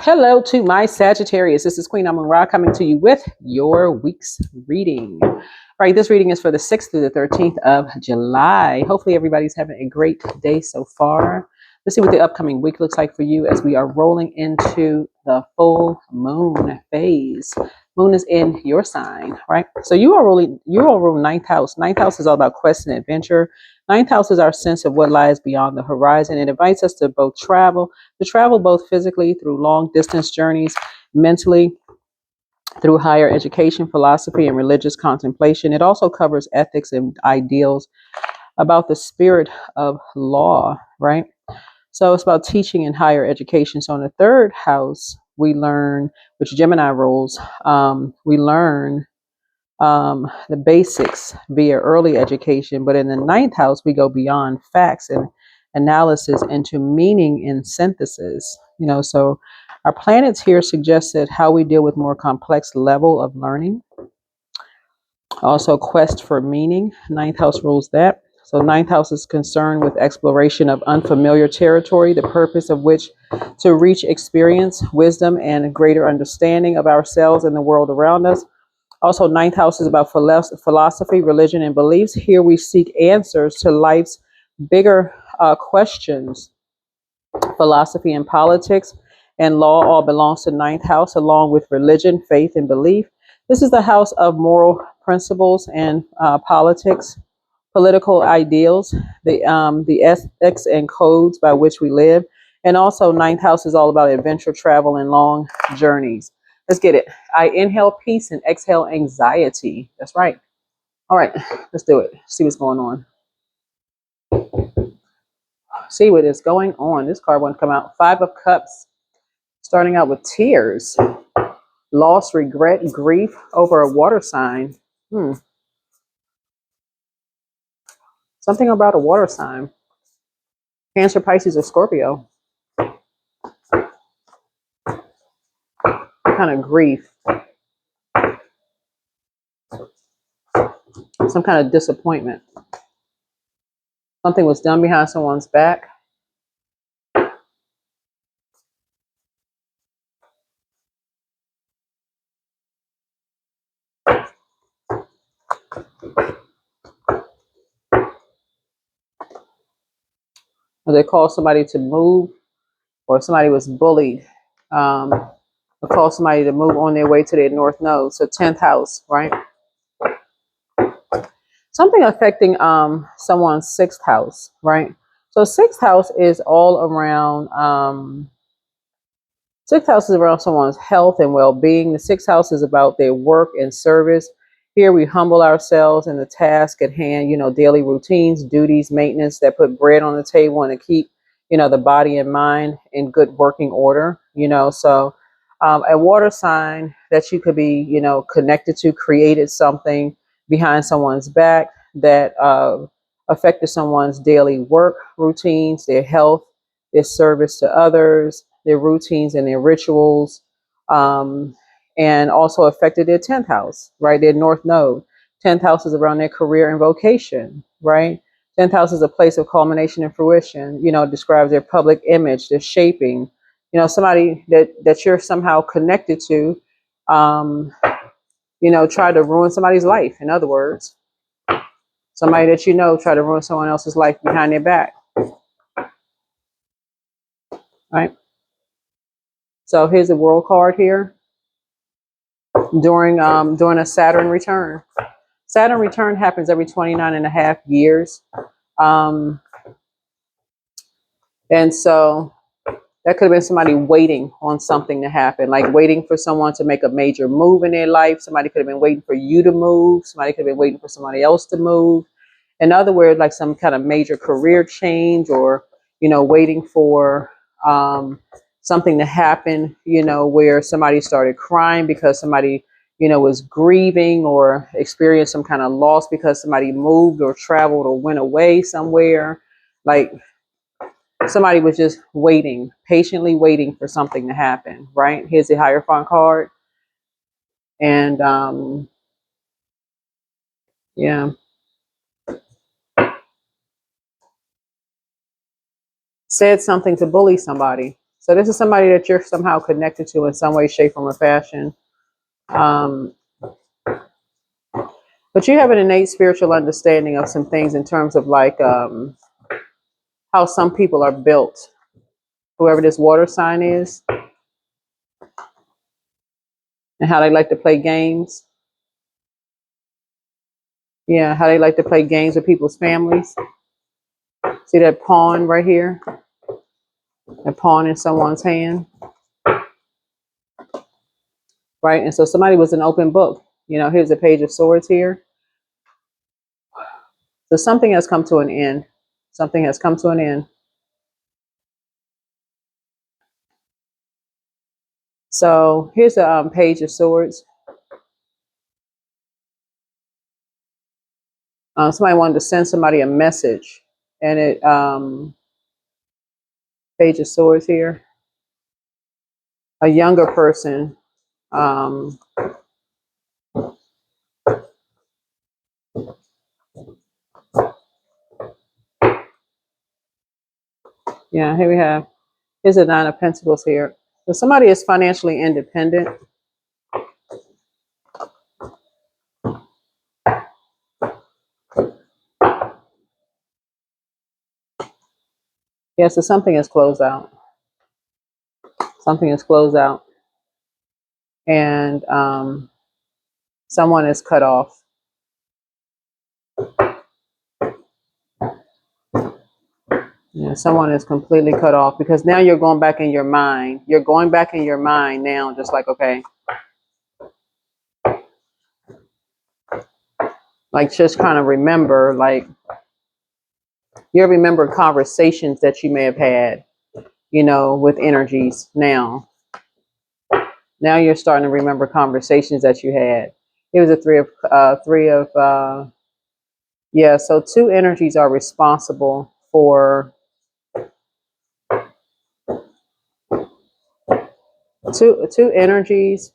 Hello to my Sagittarius. This is Queen Amun Ra coming to you with your week's reading. All right, this reading is for the 6th through the 13th of July. Hopefully everybody's having a great day so far. Let's see what the upcoming week looks like for you as we are rolling into the full moon phase. Moon is in your sign, right? So you are ruling ninth house. Ninth house is all about quest and adventure. Ninth house is our sense of what lies beyond the horizon. It invites us to travel both physically through long distance journeys, mentally through higher education, philosophy, and religious contemplation. It also covers ethics and ideals about the spirit of law, right? So it's about teaching in higher education. So in the third house, we learn, which Gemini rules, we learn the basics via early education. But in the ninth house, we go beyond facts and analysis into meaning and synthesis. So our planets here suggested how we deal with more complex level of learning. Also, quest for meaning. Ninth house rules that. So ninth house is concerned with exploration of unfamiliar territory, the purpose of which to reach experience, wisdom, and a greater understanding of ourselves and the world around us. Also, ninth house is about philosophy, religion, and beliefs. Here we seek answers to life's bigger questions. Philosophy and politics and law all belongs to ninth house, along with religion, faith, and belief. This is the house of moral principles and politics, political ideals, the ethics and codes by which we live. And also, ninth house is all about adventure, travel, and long journeys. Let's get it. I inhale peace and exhale anxiety. That's right. All right, let's do it. See what's going on. See what is going on. This card won't come out. Five of Cups, starting out with tears, loss, regret, grief over a water sign. Something about a water sign. Cancer, Pisces, or Scorpio. Kind of grief. Some kind of disappointment. Something was done behind someone's back. Or they called somebody to move, or somebody was bullied. Or called somebody to move on their way to their north node. So 10th house, right? Something affecting someone's sixth house, right? So sixth house is all around. Sixth house is around someone's health and well-being. The sixth house is about their work and service. Here we humble ourselves in the task at hand, daily routines, duties, maintenance that put bread on the table and to keep, the body and mind in good working order, So a water sign that you could be, connected to, created something behind someone's back that affected someone's daily work routines, their health, their service to others, their routines and their rituals, and also affected their 10th house, right? Their north node. 10th house is around their career and vocation, right? 10th house is a place of culmination and fruition, describes their public image, their shaping, somebody that you're somehow connected to, try to ruin somebody's life. In other words, somebody that try to ruin someone else's life behind their back, right? So here's the world card here during a Saturn return. Saturn return happens every 29 and a half years. And so that could have been somebody waiting on something to happen, like waiting for someone to make a major move in their life. Somebody could have been waiting for you to move. Somebody could have been waiting for somebody else to move. In other words, like some kind of major career change, or, waiting for something to happen, where somebody started crying because somebody, was grieving, or experienced some kind of loss because somebody moved or traveled or went away somewhere. Like somebody was just waiting, patiently waiting for something to happen, right? Here's the Hierophant card. And yeah. Said something to bully somebody. So this is somebody that you're somehow connected to in some way, shape, form, or fashion. But you have an innate spiritual understanding of some things in terms of like how some people are built. Whoever this water sign is, and how they like to play games. Yeah, how they like to play games with people's families. See that pawn right here? That pawn in someone's hand. Right? And so somebody was an open book. You know, here's a page of swords here. So something has come to an end. Something has come to an end. So here's a page of swords. Somebody wanted to send somebody a message, and it page of swords here. A younger person. Yeah, here we have. Here's a nine of pentacles here. So somebody is financially independent. Yeah, so something is closed out. Something is closed out. And someone is cut off. Yeah, someone is completely cut off because now you're going back in your mind. You're going back in your mind now, just like, okay. Like just kind of remember, like you remember conversations that you may have had, you know, with energies now. Now you're starting to remember conversations that you had. It was a yeah, so two energies are responsible for two energies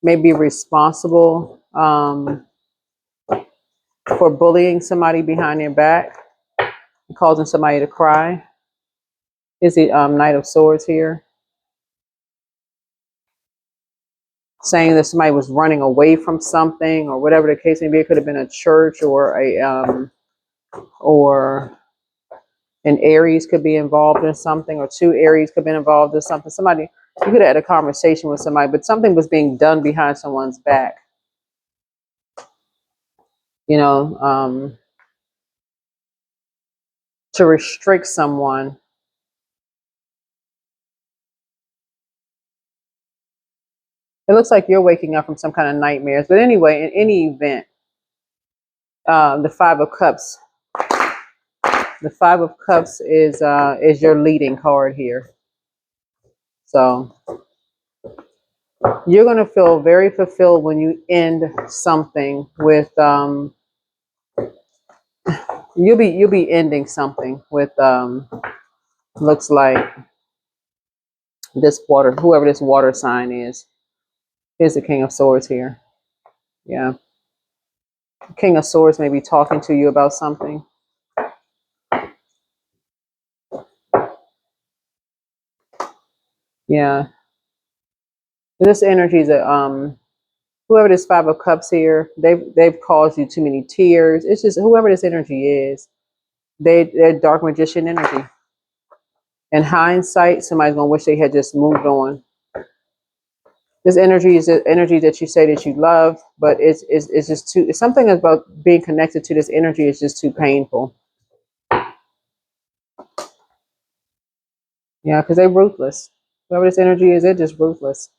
may be responsible for bullying somebody behind their back, causing somebody to cry. Is the Knight of Swords here, saying that somebody was running away from something or whatever the case may be. It could have been a church or or an Aries could be involved in something, or two Aries could have been involved in something. Somebody, you could have had a conversation with somebody, but something was being done behind someone's back. You know, to restrict someone. It looks like you're waking up from some kind of nightmares. But anyway, in any event, the Five of Cups. The Five of Cups is your leading card here. So you're going to feel very fulfilled when you end something with you'll be ending something with looks like this water, whoever this water sign is. Here's the King of Swords here. Yeah. King of Swords may be talking to you about something. Yeah. This energy is whoever this Five of Cups here, they've caused you too many tears. It's just whoever this energy is, they're dark magician energy. In hindsight, somebody's gonna wish they had just moved on. This energy is the energy that you say that you love, but it's just too. It's something about being connected to this energy is just too painful. Yeah, because they're ruthless. Whoever this energy is, they're just ruthless.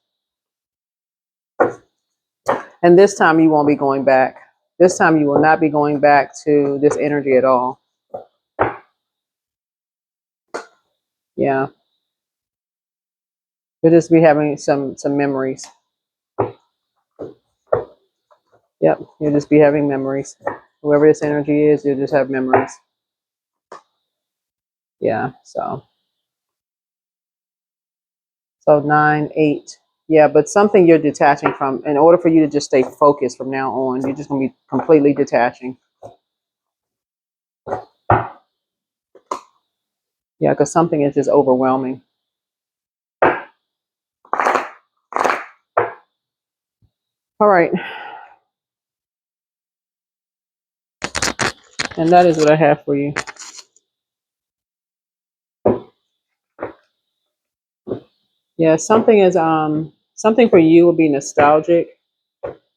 And this time you won't be going back. This time you will not be going back to this energy at all. Yeah. You'll just be having some memories. Yep, you'll just be having memories. Whoever this energy is, you'll just have memories. Yeah, so 9, 8. Yeah, but something you're detaching from. In order for you to just stay focused from now on, you're just going to be completely detaching. Yeah, because something is just overwhelming. All right. And that is what I have for you. Yeah, something for you will be nostalgic.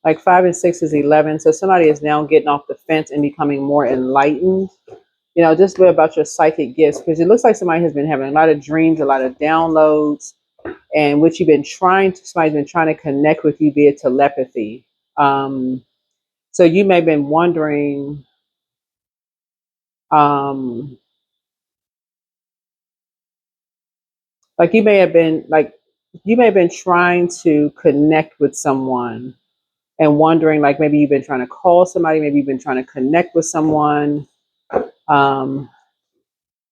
Like 5 and 6 is 11. So somebody is now getting off the fence and becoming more enlightened. Just a bit about your psychic gifts, because it looks like somebody has been having a lot of dreams, a lot of downloads, and what somebody's been trying to connect with you via telepathy. So you may have been wondering, um, like you may have been trying to connect with someone and wondering, like maybe you've been trying to call somebody, maybe you've been trying to connect with someone. Um,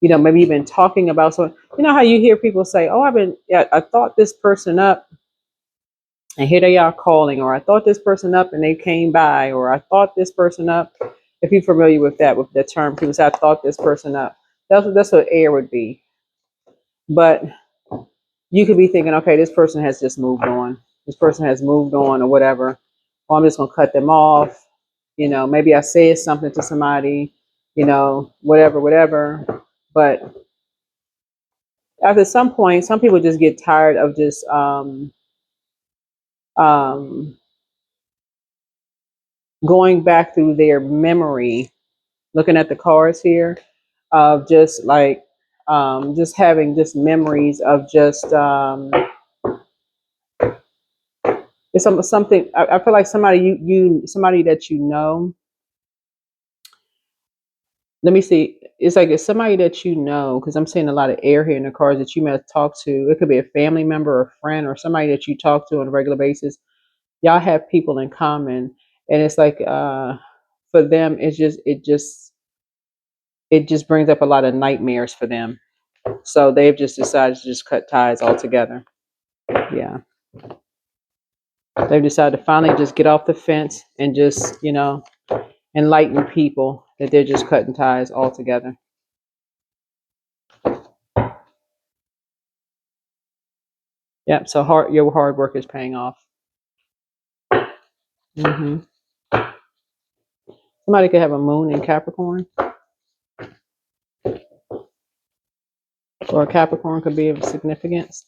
maybe you've been talking about someone. You know how you hear people say, "Oh, I thought this person up, and here they are calling," or "I thought this person up and they came by," or "I thought this person up." If you're familiar with that, with the term, people say, "I thought this person up." That's what air would be. But you could be thinking, okay, this person has just moved on. This person has moved on, or whatever. Or I'm just gonna cut them off. Maybe I said something to somebody. Whatever. But after some point, some people just get tired of just um, going back through their memory, looking at the cards here, of just like just having just memories of just it's something. I feel like somebody somebody that you know. Let me see. It's like it's somebody that you know, because I'm seeing a lot of air here in the cards that you may have talked to. It could be a family member or a friend or somebody that you talk to on a regular basis. Y'all have people in common, and it's like for them, it just brings up a lot of nightmares for them. So they've just decided to just cut ties altogether. Yeah, they've decided to finally just get off the fence and just enlighten people that they're just cutting ties altogether. Yeah, so your hard work is paying off. hmm Somebody could have a moon in Capricorn, or a Capricorn could be of significance.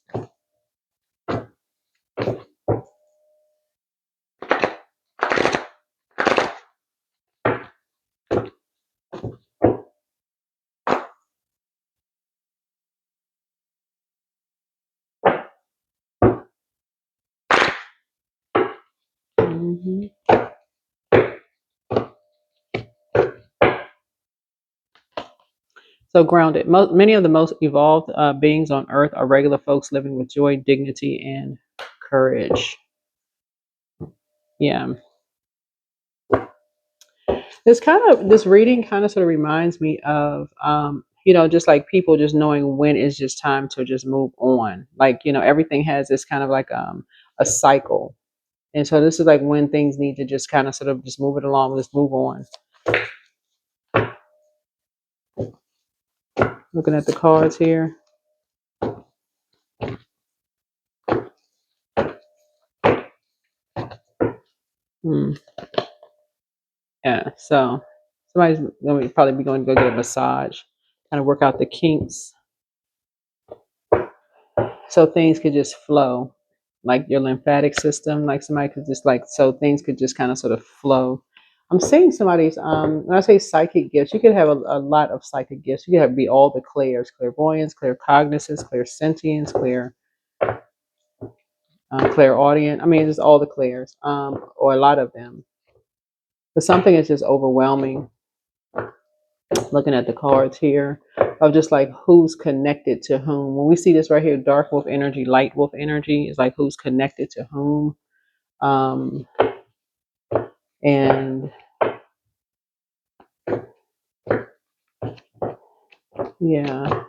hmm So grounded. Many of the most evolved beings on Earth are regular folks living with joy, dignity, and courage. Yeah, this reading kind of sort of reminds me of just like people just knowing when it's just time to just move on. Like everything has this kind of like a cycle, and so this is like when things need to just kind of sort of just move it along, let's move on. Looking at the cards here. Hmm. Yeah, so somebody's going to probably be going to go get a massage, kind of work out the kinks, so things could just flow, like your lymphatic system. Like somebody could just so things could just kind of sort of flow. I'm seeing somebody's when I say psychic gifts, you could have a lot of psychic gifts. You could be all the clairs: clairvoyance, claircognizance, clairsentience, clairaudient. I mean, just all the clairs, or a lot of them. But something is just overwhelming. Looking at the cards here, of just like who's connected to whom. When we see this right here, dark wolf energy, light wolf energy, is like who's connected to whom. Um, and yeah,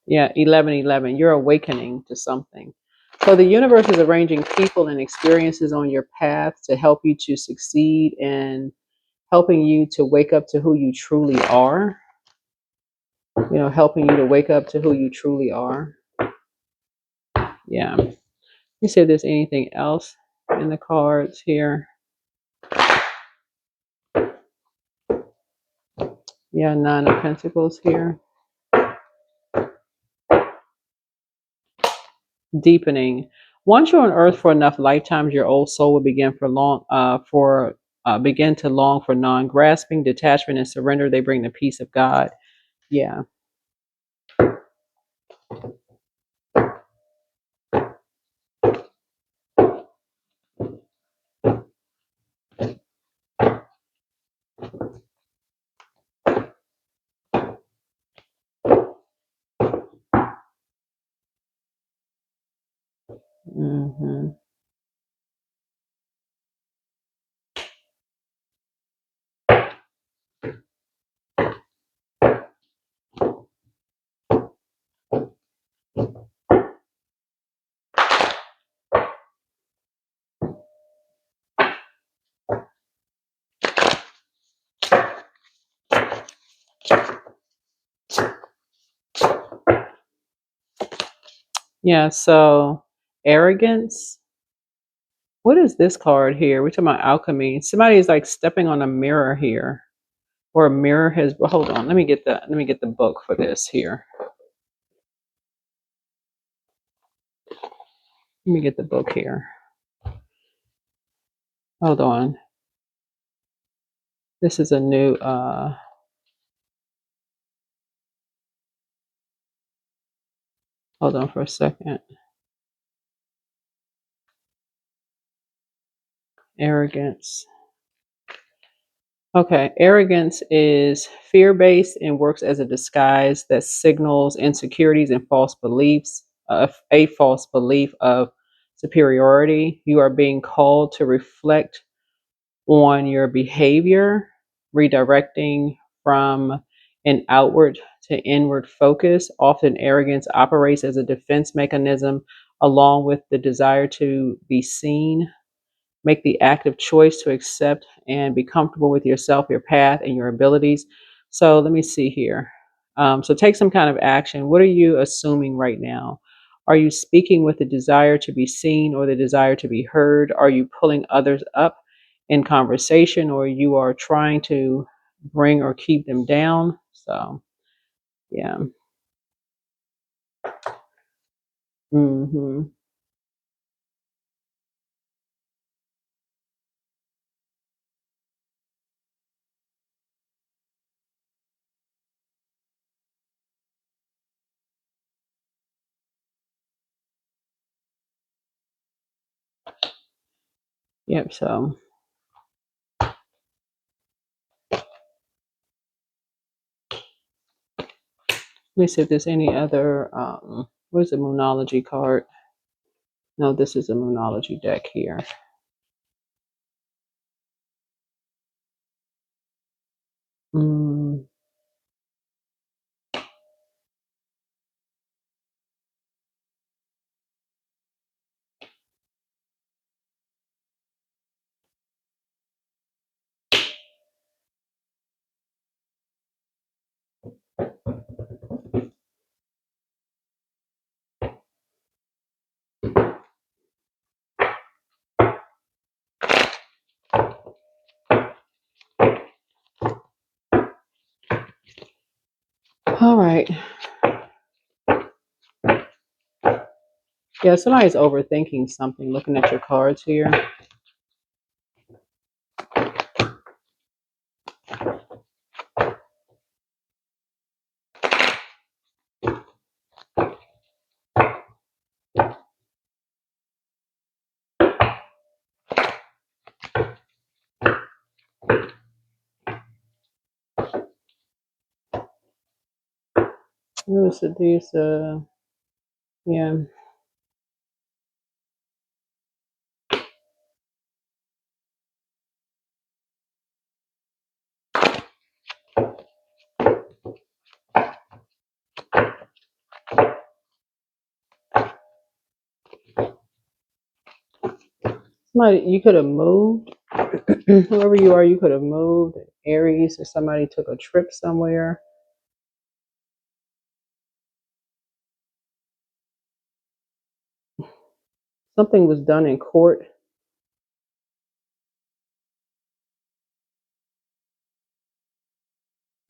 yeah, 1111. You're awakening to something. So the universe is arranging people and experiences on your path to help you to succeed and helping you to wake up to who you truly are. Helping you to wake up to who you truly are. Yeah. Let me see if there's anything else in the cards here. Yeah, Nine of Pentacles here. Deepening. Once you're on earth for enough lifetimes, your old soul will begin begin to long for non-grasping, detachment, and surrender. They bring the peace of God. Yeah. Hmm. Yeah. So arrogance. What is this card here? We're talking about alchemy. Somebody is like stepping on a mirror here, or a mirror has. Well, hold on. Let me get the book for this here. Let me get the book here. Hold on. This is a new. Hold on for a second. Arrogance. Okay, arrogance is fear based and works as a disguise that signals insecurities and false beliefs, a false belief of superiority. You are being called to reflect on your behavior, redirecting from an outward to inward focus. Often, arrogance operates as a defense mechanism along with the desire to be seen. Make the active choice to accept and be comfortable with yourself, your path, and your abilities. So let me see here. So take some kind of action. What are you assuming right now? Are you speaking with the desire to be seen or the desire to be heard? Are you pulling others up in conversation, or you are trying to bring or keep them down? So yeah. Hmm. Yep. So let me see if there's any other. Where's the Moonology card? No, this is a Moonology deck here. Mm. All right. Yeah, somebody's overthinking something looking at your cards here. These, yeah. Somebody, you could have moved. Whoever you are, you could have moved. Aries, or somebody took a trip somewhere. Something was done in court.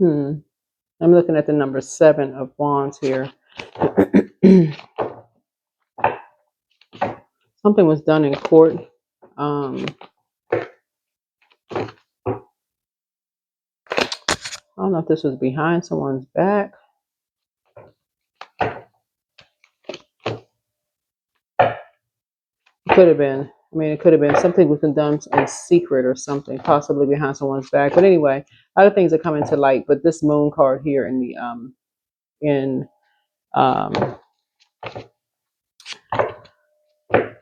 I'm looking at the number 7 of Wands here. Something was done in court. I don't know if this was behind someone's back. It could have been. I mean, it could have been something was done in secret or something, possibly behind someone's back. But anyway, other things are coming to light. But this moon card here in the in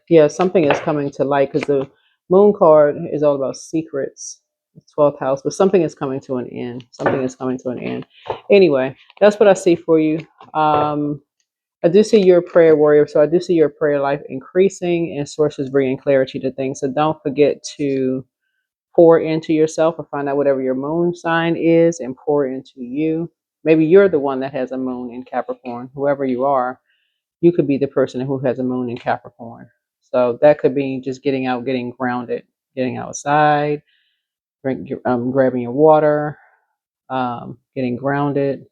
yeah, something is coming to light because the moon card is all about secrets. It's 12th house, but something is coming to an end. Something is coming to an end. Anyway, that's what I see for you. I do see you're a prayer warrior, so I do see your prayer life increasing and sources bringing clarity to things. So don't forget to pour into yourself or find out whatever your moon sign is and pour into you. Maybe you're the one that has a moon in Capricorn. Whoever you are, you could be the person who has a moon in Capricorn. So that could be just getting out, getting grounded, getting outside, grabbing your water, getting grounded,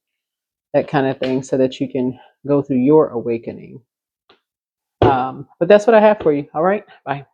that kind of thing, so that you can go through your awakening. But that's what I have for you. All right. Bye.